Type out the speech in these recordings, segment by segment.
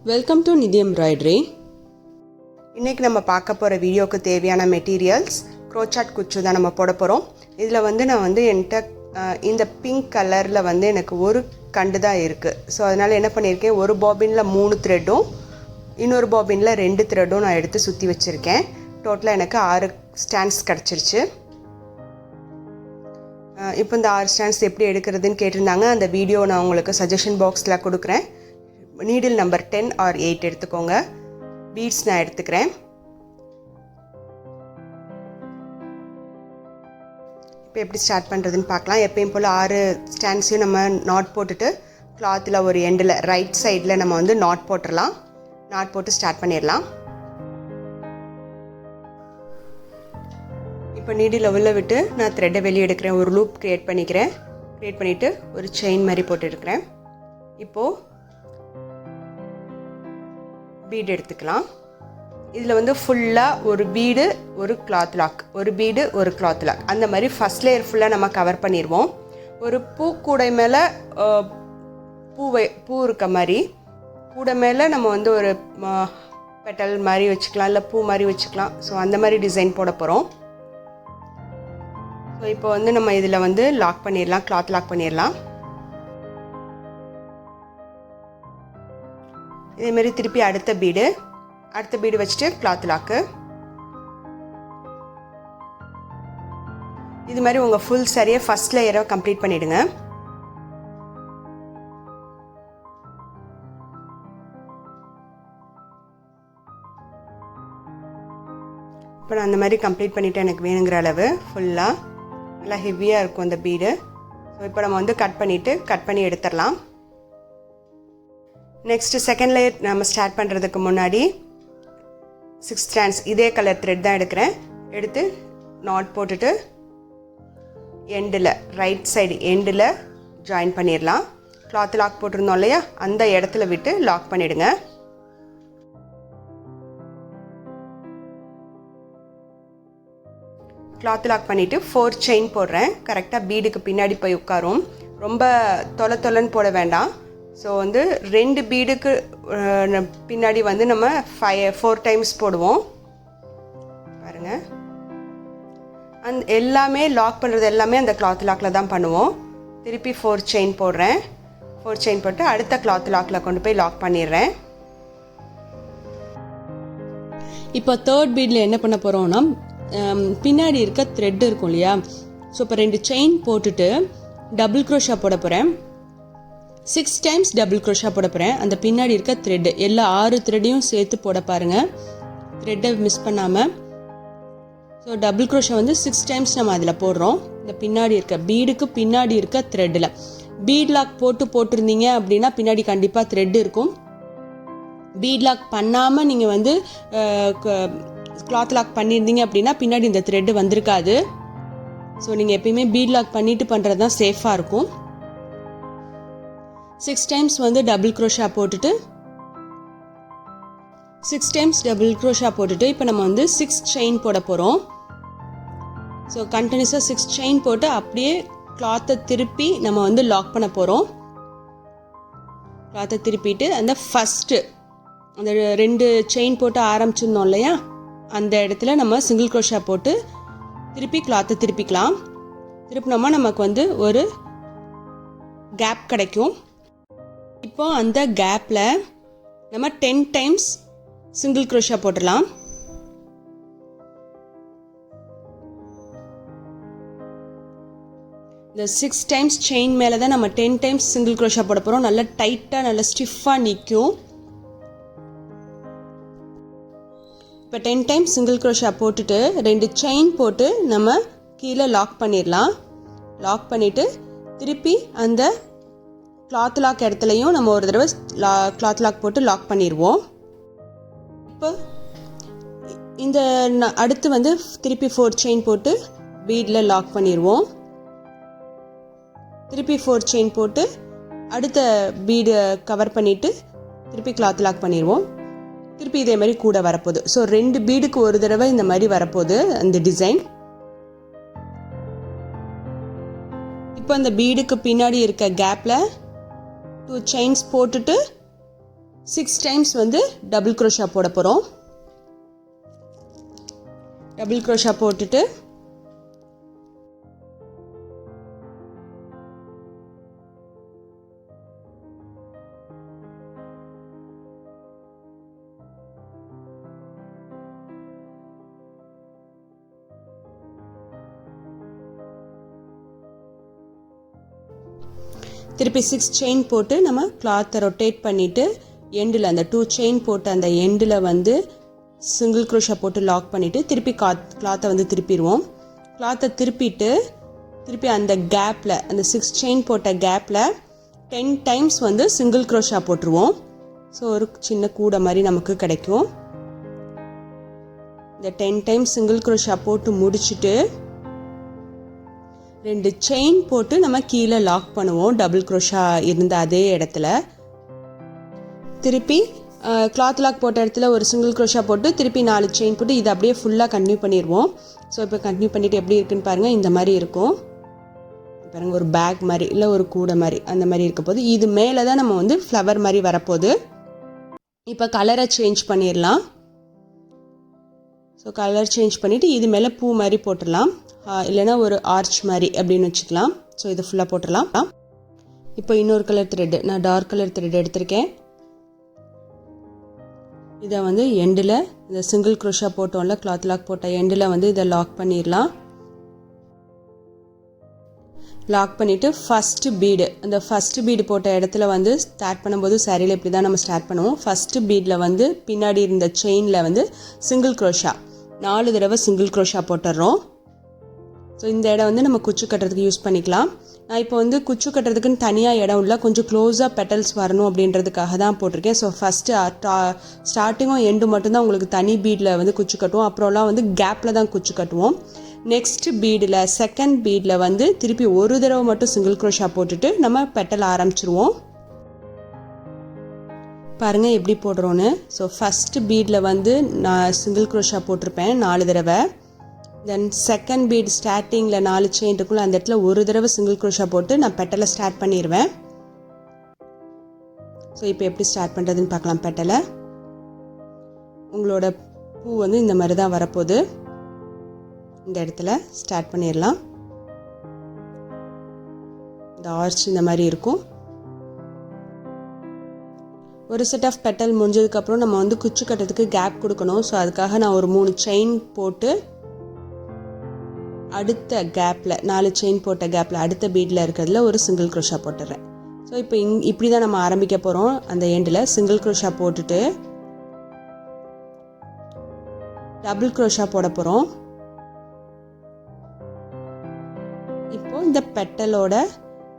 Welcome to நிதி embroidery. இன்றைக்கி நம்ம பார்க்க போகிற வீடியோவுக்கு தேவையான மெட்டீரியல்ஸ் க்ரோச்சாட் குச்சு தான் நம்ம போட போகிறோம். இதில் நான் என்கிட்ட இந்த பிங்க் கலரில் எனக்கு ஒரு கண்டு தான் இருக்குது. ஸோ அதனால் என்ன பண்ணியிருக்கேன், ஒரு பாபினில் 3 த்ரெட்டும் இன்னொரு பாபினில் 2 த்ரெட்டும் நான் எடுத்து சுற்றி வச்சுருக்கேன். டோட்டலாக எனக்கு 6 ஸ்டாண்ட்ஸ் கிடச்சிருச்சு. இப்போ இந்த 6 ஸ்டாண்ட்ஸ் எப்படி எடுக்கிறதுன்னு கேட்டிருந்தாங்க. அந்த வீடியோ நான் உங்களுக்கு சஜஷன் பாக்ஸில் கொடுக்குறேன். நீடில் நம்பர் 10 or 8 எடுத்துக்கோங்க. பீட்ஸ் நான் எடுத்துக்கிறேன். இப்போ எப்படி ஸ்டார்ட் பண்ணுறதுன்னு பார்க்கலாம். எப்பயும் போல் 6 ஸ்டாண்ட்ஸையும் நம்ம நாட் போட்டுட்டு கிளாத்தில் ஒரு எண்டில் ரைட் சைடில் நம்ம நாட் போட்டுடலாம். நாட் போட்டு ஸ்டார்ட் பண்ணிடலாம். இப்போ நீடில் உள்ள விட்டு நான் த்ரெட்டை வெளியே எடுக்கிறேன். ஒரு லூப் க்ரியேட் பண்ணிவிட்டு ஒரு செயின் மாதிரி போட்டுருக்கிறேன். இப்போது பீடு எடுத்துக்கலாம். இதில் ஃபுல்லாக ஒரு பீடு ஒரு கிளாத் லாக், ஒரு பீடு ஒரு கிளாத் லாக், அந்த மாதிரி ஃபஸ்ட் லேயர் ஃபுல்லாக நம்ம கவர் பண்ணிடுவோம். ஒரு பூக்கூடை மேலே பூ இருக்க மாதிரி கூடை மேலே நம்ம ஒரு பெட்டல் மாதிரி வச்சுக்கலாம், இல்லை பூ மாதிரி வச்சுக்கலாம். ஸோ அந்த மாதிரி டிசைன் போட போகிறோம். ஸோ இப்போ நம்ம இதில் லாக் பண்ணிடலாம், கிளாத் லாக் பண்ணிடலாம். இதேமாரி திருப்பி அடுத்த பீடு வச்சுட்டு கிளாத் லாக்கு. இது மாதிரி உங்கள் ஃபுல் சரியை ஃபஸ்ட் லேயரை கம்ப்ளீட் பண்ணிவிடுங்க. இப்போ நான் அந்த மாதிரி கம்ப்ளீட் பண்ணிவிட்டு எனக்கு வேணுங்கிற அளவு ஃபுல்லாக நல்லா ஹெவியாக இருக்கும் அந்த பீடு. ஸோ இப்போ நம்ம கட் பண்ணி எடுத்துடலாம். நெக்ஸ்ட்டு செகண்ட் லேயர் நம்ம ஸ்டார்ட் பண்ணுறதுக்கு முன்னாடி 6 ஸ்டாண்ட்ஸ் இதே கலர் த்ரெட் தான் எடுக்கிறேன். எடுத்து நாட் போட்டுட்டு எண்டில் ரைட் சைடு எண்டில் ஜாயின் பண்ணிடலாம். கிளாத் லாக் போட்டிருந்தோம் இல்லையா, அந்த இடத்துல விட்டு லாக் பண்ணிவிடுங்க. கிளாத் லாக் பண்ணிவிட்டு 4 செயின் போடுறேன். கரெக்டாக பீடுக்கு பின்னாடி போய் உட்காரும். ரொம்ப தொலைன்னு போட வேண்டாம். ஸோ 2 பீடுக்கு பின்னாடி நம்ம 4 டைம்ஸ் போடுவோம். பாருங்கள், எல்லாமே லாக் பண்ணுறது எல்லாமே அந்த கிளாத் லாக்கில் தான் பண்ணுவோம். திருப்பி 4 செயின் போடுறேன். 4 செயின் போட்டு அடுத்த கிளாத் லாக்கில் கொண்டு போய் லாக் பண்ணிடுறேன். இப்போ 3rd பீடில் என்ன பண்ண போகிறோம்னா, பின்னாடி இருக்க த்ரெட் இருக்கும் இல்லையா, ஸோ இப்போ 2 செயின் போட்டுட்டு டபுள் க்ரோஷா போட போகிறேன். 6 டைம்ஸ் டபுள் க்ரோஷா போட போகிறேன். அந்த பின்னாடி இருக்க த்ரெட்டு எல்லா 6 த்ரெட்டையும் சேர்த்து போட பாருங்கள், த்ரெட்டை மிஸ் பண்ணாமல். ஸோ டபுள் க்ரோஷா 6 டைம்ஸ் நம்ம அதில் போடுறோம். இந்த பின்னாடி இருக்க பீடுக்கு பின்னாடி இருக்க த்ரெட்டில் பீட் லாக் போட்டிருந்தீங்க அப்படின்னா பின்னாடி கண்டிப்பாக த்ரெட் இருக்கும். பீட் லாக் பண்ணாமல் நீங்கள் கிளாத் லாக் பண்ணியிருந்தீங்க அப்படின்னா பின்னாடி இந்த த்ரெட்டு வந்திருக்காது. ஸோ நீங்கள் எப்பயுமே பீட் லாக் பண்ணிவிட்டு பண்ணுறது தான் சேஃபாக இருக்கும். 6 டைம்ஸ் டபுள் க்ரோஷா போட்டுட்டு 6 டைம்ஸ் டபுள் க்ரோஷா போட்டுட்டு இப்போ நம்ம 6 செயின் போட போகிறோம். ஸோ கண்டினியூஸாக 6 செயின் போட்டு அப்படியே கிளாத்தை திருப்பி நம்ம லாக் பண்ண போகிறோம். கிளாத்தை திருப்பிட்டு அந்த ஃபஸ்ட்டு அந்த 2 செயின் போட்டு ஆரம்பிச்சிருந்தோம் இல்லையா, அந்த இடத்துல நம்ம சிங்கிள் க்ரோஷா போட்டு திருப்பி கிளாத்தை திருப்பிக்கலாம். திருப்பினோமா நமக்கு ஒரு கேப் கிடைக்கும். இப்போ அந்த கேப்பில் நம்ம 10 டைம்ஸ் சிங்கிள் க்ரோஷா போட்டுடலாம். இந்த 6 டைம்ஸ் செயின் மேலே தான் நம்ம 10 டைம்ஸ் சிங்கிள் க்ரோஷா போட போகிறோம். நல்லா டைட்டாக நல்லா ஸ்டிஃபாக நிற்கும். இப்போ 10 டைம்ஸ் சிங்கிள் க்ரோஷா போட்டுட்டு 2 செயின் போட்டு நம்ம கீழே லாக் பண்ணிடலாம். லாக் பண்ணிவிட்டு திருப்பி அந்த கிளாத் லாக் இடத்துலையும் நம்ம ஒரு தடவை கிளாத் லாக் போட்டு லாக் பண்ணிடுவோம். இப்போ இந்த அடுத்து திருப்பி 4 செயின் போட்டு பீடில் லாக் பண்ணிடுவோம். திருப்பி 4 செயின் போட்டு அடுத்த பீடு கவர் பண்ணிவிட்டு திருப்பி கிளாத் லாக் பண்ணிடுவோம். திருப்பி இதே மாதிரி கூட வரப்போகுது. ஸோ 2 பீடுக்கு ஒரு தடவை இந்த மாதிரி வரப்போகுது அந்த டிசைன். இப்போ அந்த பீடுக்கு பின்னாடி இருக்க கேப்பில் 2 செயின்ஸ் போட்டுட்டு 6 டைம்ஸ் வந்து டபுள் க்ரோஷா போட போகிறோம். டபுள் க்ரோஷா போட்டுட்டு திருப்பி 6 செயின் போட்டு நம்ம கிளாத்தை ரொட்டேட் பண்ணிவிட்டு எண்டில் அந்த 2 செயின் போட்டு அந்த எண்டில் வந்து சிங்கிள் க்ரோஷா போட்டு லாக் பண்ணிவிட்டு திருப்பி கிளாத்தை வந்து திருப்பிடுவோம். கிளாத்தை திருப்பிட்டு திருப்பி அந்த கேப்பில் அந்த 6 செயின் போட்ட கேப்பில் 10 டைம்ஸ் வந்து சிங்கிள் க்ரோஷா போட்டுருவோம். ஸோ ஒரு சின்ன கூடை மாதிரி நமக்கு கிடைக்கும். இந்த 10 டைம்ஸ் சிங்கிள் க்ரோஷா போட்டு முடிச்சுட்டு 2 செயின் போட்டு நம்ம கீழே லாக் பண்ணுவோம் டபுள் க்ரோஷா இருந்த அதே இடத்துல. திருப்பி கிளாத் லாக் போட்ட இடத்துல ஒரு சிங்கிள் க்ரோஷா போட்டு திருப்பி 4 செயின் போட்டு இதை அப்படியே ஃபுல்லாக கண்டினியூ பண்ணிடுவோம். ஸோ இப்போ கண்டினியூ பண்ணிவிட்டு எப்படி இருக்குன்னு பாருங்கள். இந்த மாதிரி இருக்கும் பாருங்கள், ஒரு பேக் மாதிரி இல்லை ஒரு கூடை மாதிரி அந்த மாதிரி இருக்க போது. இது மேலே தான் நம்ம வந்து ஃப்ளவர் மாதிரி வரப்போகுது. இப்போ கலரை சேஞ்ச் பண்ணிடலாம். ஸோ கலர் சேஞ்ச் பண்ணிவிட்டு இது மேலே பூ மாதிரி போட்டுடலாம், இல்லைனா ஒரு ஆர்ச் மாதிரி அப்படின்னு வச்சுக்கலாம். ஸோ இது ஃபுல்லாக போட்டுடலாம். இப்போ இன்னொரு கலர் த்ரெட்டு, நான் டார்க் கலர் த்ரெட் எடுத்திருக்கேன். இதை வந்து எண்டில் இந்த சிங்கிள் க்ரோஷா போட்டோம்ல, கிளாத் லாக் போட்ட எண்டில் வந்து இதை லாக் பண்ணிடலாம். லாக் பண்ணிவிட்டு ஃபஸ்ட்டு பீடு, அந்த ஃபஸ்ட்டு பீடு போட்ட இடத்துல வந்து ஸ்டார்ட் பண்ணும்போது சாரியில் இப்படி தான் நம்ம ஸ்டார்ட் பண்ணுவோம். ஃபஸ்ட்டு பீடில் வந்து பின்னாடி இருந்த செயினில் வந்து சிங்கிள் க்ரோஷா 4 தடவை சிங்கிள் க்ரோஷா போட்டுடுறோம். ஸோ இந்த இடம் வந்து நம்ம குச்சு கட்டுறதுக்கு யூஸ் பண்ணிக்கலாம். நான் இப்போ வந்து குச்சு கட்டுறதுக்குன்னு தனியாக இடம் இல்லை, கொஞ்சம் க்ளோஸாக பெட்டல்ஸ் வரணும் அப்படின்றதுக்காக தான் போட்டிருக்கேன். ஸோ ஃபஸ்ட்டு ஸ்டார்டிங்கும் எண்டு மட்டும்தான் உங்களுக்கு தனி பீடில் வந்து குச்சு கட்டுவோம். அப்புறம்லாம் வந்து கேப்பில் தான் குச்சு கட்டுவோம். நெக்ஸ்ட் பீடில் செகண்ட் பீடில் வந்து திருப்பி ஒரு தடவை மட்டும் சிங்கிள் க்ரோஷா போட்டுட்டு நம்ம பெட்டல் ஆரம்பிச்சிருவோம். பாருங்கள் எப்படி போடுறோன்னு. ஸோ ஃபஸ்ட்டு பீடில் வந்து நான் சிங்கிள் க்ரோஷா போட்டிருப்பேன் 4 தடவை. தென் செகண்ட் பீட் ஸ்டார்டிங்கில் 4 செயின் இருக்குள்ள அந்த இடத்துல ஒரு தடவை சிங்கிள் க்ரோஷா போட்டு நான் பெட்டலை ஸ்டார்ட் பண்ணிடுவேன். ஸோ இப்போ எப்படி ஸ்டார்ட் பண்ணுறதுன்னு பார்க்கலாம். பெட்டலை உங்களோட பூ வந்து இந்த மாதிரி தான் வரப்போகுது. இந்த இடத்துல ஸ்டார்ட் பண்ணிடலாம். இந்த ஆர்ச் இந்த மாதிரி இருக்கும். ஒரு செட் ஆஃப் பெட்டல் முடிஞ்சதுக்கப்புறம் நம்ம வந்து குச்சி கட்டுறதுக்கு கேப் கொடுக்கணும். ஸோ அதுக்காக நான் ஒரு 3 செயின் போட்டு அடுத்த கேப்பில் 4 செயின் போட்ட கேப்பில் அடுத்த பீடில் இருக்கிறதுல ஒரு சிங்கிள் க்ரோஷா போட்டுடுறேன். ஸோ இப்போ இப்படி தான் நம்ம ஆரம்பிக்க போகிறோம். அந்த எண்டில் சிங்கிள் க்ரோஷா போட்டுட்டு டபுள் க்ரோஷா போட போகிறோம். இப்போது இந்த பெட்டலோட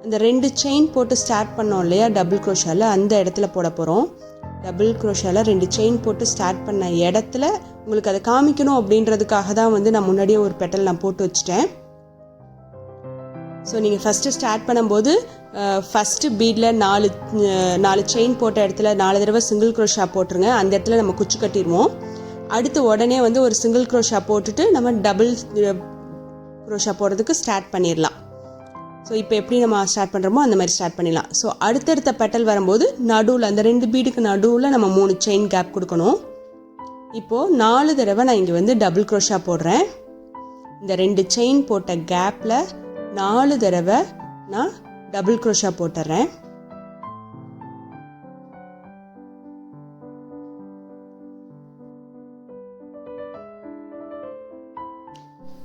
அந்த 2 செயின் போட்டு ஸ்டார்ட் பண்ணோம் இல்லையா டபுள் க்ரோஷாவில், அந்த இடத்துல போட போகிறோம். டபுள் க்ரோஷாவில் 2 செயின் போட்டு ஸ்டார்ட் பண்ண இடத்துல உங்களுக்கு அதை காமிக்கணும் அப்படின்றதுக்காக தான் வந்து நான் முன்னாடியே ஒரு பெட்டல் நான் போட்டு வச்சுட்டேன். ஸோ நீங்கள் ஃபஸ்ட்டு ஸ்டார்ட் பண்ணும்போது ஃபஸ்ட்டு பீடில் 4 செயின் போட்ட இடத்துல 4 தடவை சிங்கிள் க்ரோஷா போட்டுருங்க. அந்த இடத்துல நம்ம குச்சி கட்டிடுவோம். அடுத்து உடனே வந்து ஒரு சிங்கிள் க்ரோஷா போட்டுட்டு நம்ம டபுள் க்ரோஷா போடுறதுக்கு ஸ்டார்ட் பண்ணிடலாம். ஸோ இப்போ எப்படி நம்ம ஸ்டார்ட் பண்ணுறோமோ அந்த மாதிரி ஸ்டார்ட் பண்ணிடலாம். ஸோ அடுத்தடுத்த பெட்டல் வரும்போது நடுவில் அந்த 2 பீடுக்கு நடுவில் நம்ம 3 செயின் கேப் கொடுக்கணும். இப்போது 4 தடவை நான் இங்கே வந்து டபுள் க்ரோஷா போடுறேன். இந்த 2 செயின் போட்ட கேப்பில் 4 தடவை நான் டபுள் க்ரோஷா போட்டுறேன்.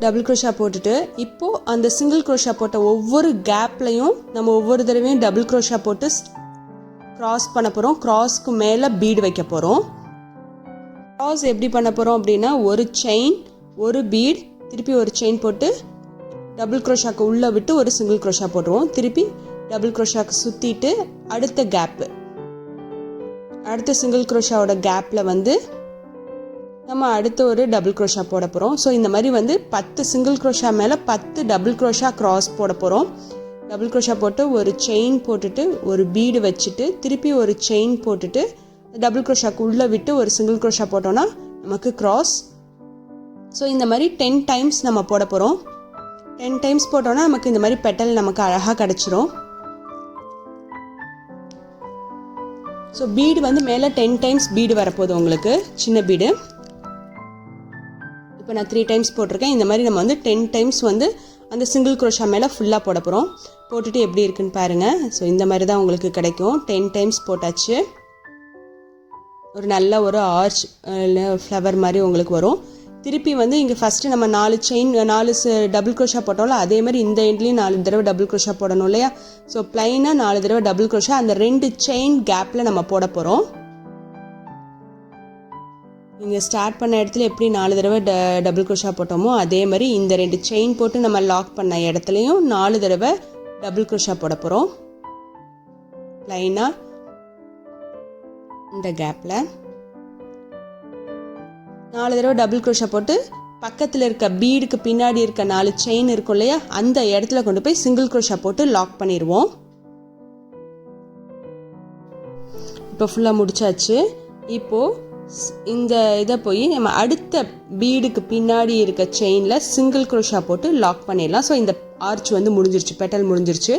டபுள் க்ரோஷா போட்டுட்டு இப்போது அந்த சிங்கிள் க்ரோஷா போட்ட ஒவ்வொரு கேப்லையும் நம்ம ஒவ்வொரு தடவையும் டபுள் க்ரோஷா போட்டு க்ராஸ் பண்ண போகிறோம். க்ராஸ்க்கு மேலே பீடு வைக்க போகிறோம். க்ராஸ் எப்படி பண்ண போகிறோம் அப்படின்னா ஒரு செயின் ஒரு பீட் திருப்பி ஒரு செயின் போட்டு டபுள் க்ரோஷாக்கு உள்ளே விட்டு ஒரு சிங்கிள் க்ரோஷா போட்டுருவோம். திருப்பி டபுள் க்ரோஷாக்கு சுற்றிட்டு அடுத்த கேப்பு அடுத்த சிங்கிள் க்ரோஷாவோட கேப்பில் வந்து நம்ம அடுத்து ஒரு டபுள் க்ரோஷா போட போகிறோம். ஸோ இந்த மாதிரி வந்து 10 சிங்கிள் க்ரோஷா மேலே 10 டபுள் க்ரோஷா க்ராஸ் போட போகிறோம். டபுள் க்ரோஷா போட்டு ஒரு செயின் போட்டுட்டு ஒரு பீடு வச்சுட்டு திருப்பி ஒரு செயின் போட்டுட்டு டபுள் க்ரோஷாக்கு உள்ளே விட்டு ஒரு சிங்கிள் க்ரோஷா போட்டோன்னா நமக்கு க்ராஸ். ஸோ இந்த மாதிரி 10 டைம்ஸ் நம்ம போட போகிறோம். 10 டைம்ஸ் போட்டோன்னா நமக்கு இந்த மாதிரி பெட்டல் நமக்கு அழகாக கிடச்சிரும். ஸோ பீடு வந்து மேலே 10 டைம்ஸ் பீடு வரப்போகுது உங்களுக்கு, சின்ன பீடு. இப்போ நான் 3 டைம்ஸ் போட்டிருக்கேன். இந்த மாதிரி நம்ம வந்து 10 டைம்ஸ் வந்து அந்த சிங்கிள் க்ரோஷா மேலே ஃபுல்லாக போட போகிறோம். போட்டுட்டு எப்படி இருக்குன்னு பாருங்கள். ஸோ இந்த மாதிரி தான் உங்களுக்கு கிடைக்கும். 10 டைம்ஸ் போட்டாச்சு. ஒரு நல்ல ஒரு ஆர்ச் ஃப்ளவர் மாதிரி உங்களுக்கு வரும். திருப்பி வந்து இங்கே ஃபஸ்ட்டு நம்ம 4 டபுள் க்ரோஷா போட்டோம்ல, அதே மாதிரி இந்த எண்ட்லேயும் 4 தடவை டபுள் க்ரோஷா போடணும் இல்லையா. ஸோ ப்ளைனாக 4 தடவை டபுள் க்ரோஷா அந்த 2 செயின் கேப்பில் நம்ம போட போகிறோம். நீங்கள் ஸ்டார்ட் பண்ண இடத்துல எப்படி 4 தடவை டபுள் க்ரோஷா போட்டோமோ அதே மாதிரி இந்த 2 செயின் போட்டு நம்ம லாக் பண்ண இடத்துலையும் 4 தடவை டபுள் க்ரோஷா போட போகிறோம். ப்ளைனாக இந்த கேப்பில் 4 தடவை டபுள் க்ரோஷா போட்டு பக்கத்தில் இருக்க பீடுக்கு பின்னாடி இருக்க 4 செயின் இருக்கும் இல்லையா, அந்த இடத்துல கொண்டு போய் சிங்கிள் க்ரோஷா போட்டு லாக் பண்ணிடுவோம். இப்போ ஃபுல்லாக முடிச்சாச்சு. இப்போது இந்த இதை போய் நம்ம அடுத்த பீடுக்கு பின்னாடி இருக்க செயினில் சிங்கிள் க்ரோஷா போட்டு லாக் பண்ணிடலாம். ஸோ இந்த ஆர்ச் வந்து முடிஞ்சிருச்சு, பெட்டல் முடிஞ்சிருச்சு.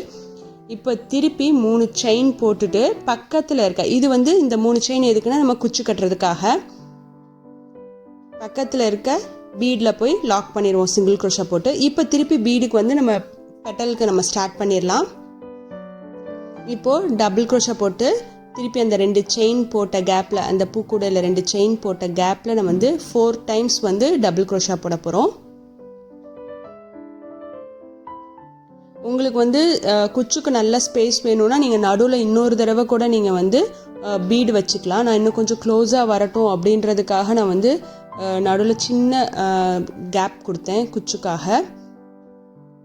இப்போ திருப்பி 3 செயின் போட்டுட்டு பக்கத்தில் இருக்க, இது வந்து இந்த 3 செயின் எதுக்குன்னா நம்ம குச்சி கட்டுறதுக்காக, பக்கத்தில் இருக்க பீடில் போய் லாக் பண்ணிடுவோம் சிங்கிள் க்ரோஷா போட்டு. இப்போ திருப்பி பீடுக்கு வந்து நம்ம பெட்டலுக்கு நம்ம ஸ்டார்ட் பண்ணிடலாம். இப்போது டபுள் க்ரோஷா போட்டு திருப்பி அந்த 2 செயின் போட்ட கேப்பில், அந்த பூக்கூடையில் 2 செயின் போட்ட கேப்பில் நம்ம வந்து 4 டைம்ஸ் வந்து டபுள் க்ரோஷா போட போகிறோம். உங்களுக்கு வந்து குச்சுக்கு நல்ல ஸ்பேஸ் வேணும்னா நீங்கள் நடுவில் இன்னொரு தடவை கூட நீங்கள் வந்து பீடு வச்சுக்கலாம். நான் இன்னும் கொஞ்சம் க்ளோஸாக வரட்டும் அப்படின்றதுக்காக நான் வந்து நடுவில் சின்ன கேப் கொடுத்தேன் குச்சுக்காக.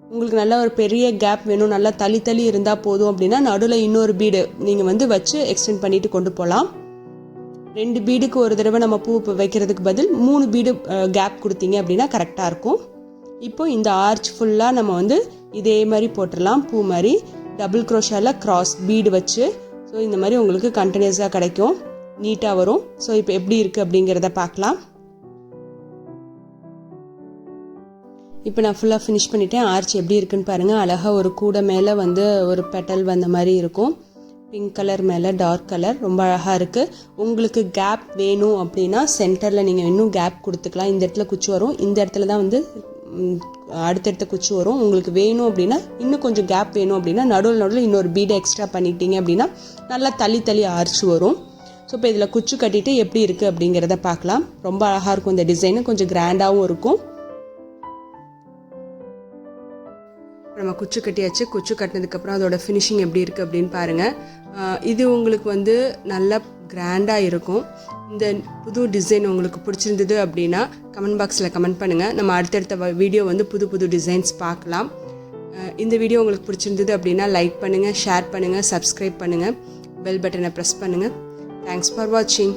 உங்களுக்கு நல்லா ஒரு பெரிய கேப் வேணும், நல்லா தள்ளி இருந்தால் போதும் அப்படின்னா நடுவில் இன்னொரு பீடு நீங்கள் வந்து வச்சு எக்ஸ்டெண்ட் பண்ணிட்டு கொண்டு போகலாம். 2 பீடுக்கு ஒரு தடவை நம்ம பூ வைக்கிறதுக்கு பதில் 3 பீடு கேப் கொடுத்தீங்க அப்படின்னா கரெக்டாக இருக்கும். இப்போ இந்த ஆர்ச் ஃபுல்லாக நம்ம வந்து இதே மாதிரி போட்டுடலாம். பூ மாதிரி டபுள் க்ரோஷாவில் கிராஸ் பீடு வச்சு. ஸோ இந்த மாதிரி உங்களுக்கு கண்டினியூஸாக கிடைக்கும், நீட்டாக வரும். ஸோ இப்போ எப்படி இருக்குது அப்படிங்கிறத பார்க்கலாம். இப்போ நான் ஃபுல்லாக ஃபினிஷ் பண்ணிவிட்டேன். ஆர்ச் எப்படி இருக்குன்னு பாருங்கள். அழகாக ஒரு கூடை மேலே வந்து ஒரு பெட்டல் வந்த மாதிரி இருக்கும். பிங்க் கலர் மேலே டார்க் கலர், ரொம்ப அழகாக இருக்குது. உங்களுக்கு கேப் வேணும் அப்படின்னா சென்டரில் நீங்கள் இன்னும் கேப் கொடுத்துக்கலாம். இந்த இடத்துல குச்சி வரும், இந்த இடத்துல தான் வந்து அடுத்தடுத்த குச்சி வரும். உங்களுக்கு வேணும் அப்படின்னா இன்னும் கொஞ்சம் கேப் வேணும் அப்படின்னா நடுவில் இன்னொரு பீடை எக்ஸ்ட்ரா பண்ணிட்டீங்க அப்படின்னா நல்லா தள்ளி ஆர்ச் வரும். ஸோ இப்போ இதில் குச்சி கட்டிட்டு எப்படி இருக்குது அப்படிங்கிறத பார்க்கலாம். ரொம்ப அழகாக இருக்கும் இந்த டிசைனு, கொஞ்சம் கிராண்டாகவும் இருக்கும். நம்ம குச்சி கட்டியாச்சு. குச்சி கட்டினதுக்கப்புறம் அதோட ஃபினிஷிங் எப்படி இருக்குது அப்படின்னு பாருங்கள். இது உங்களுக்கு வந்து நல்லா கிராண்டாக இருக்கும். இந்த புது டிசைன் உங்களுக்கு பிடிச்சிருந்தது அப்படின்னா கமெண்ட் பாக்ஸில் கமெண்ட் பண்ணுங்கள். நம்ம அடுத்தடுத்த வீடியோ வந்து புது டிசைன்ஸ் பார்க்கலாம். இந்த வீடியோ உங்களுக்கு பிடிச்சிருந்தது அப்படின்னா லைக் பண்ணுங்கள், ஷேர் பண்ணுங்கள், சப்ஸ்கிரைப் பண்ணுங்கள், பெல் பட்டனை ப்ரெஸ் பண்ணுங்கள். தேங்க்ஸ் ஃபார் வாட்சிங்.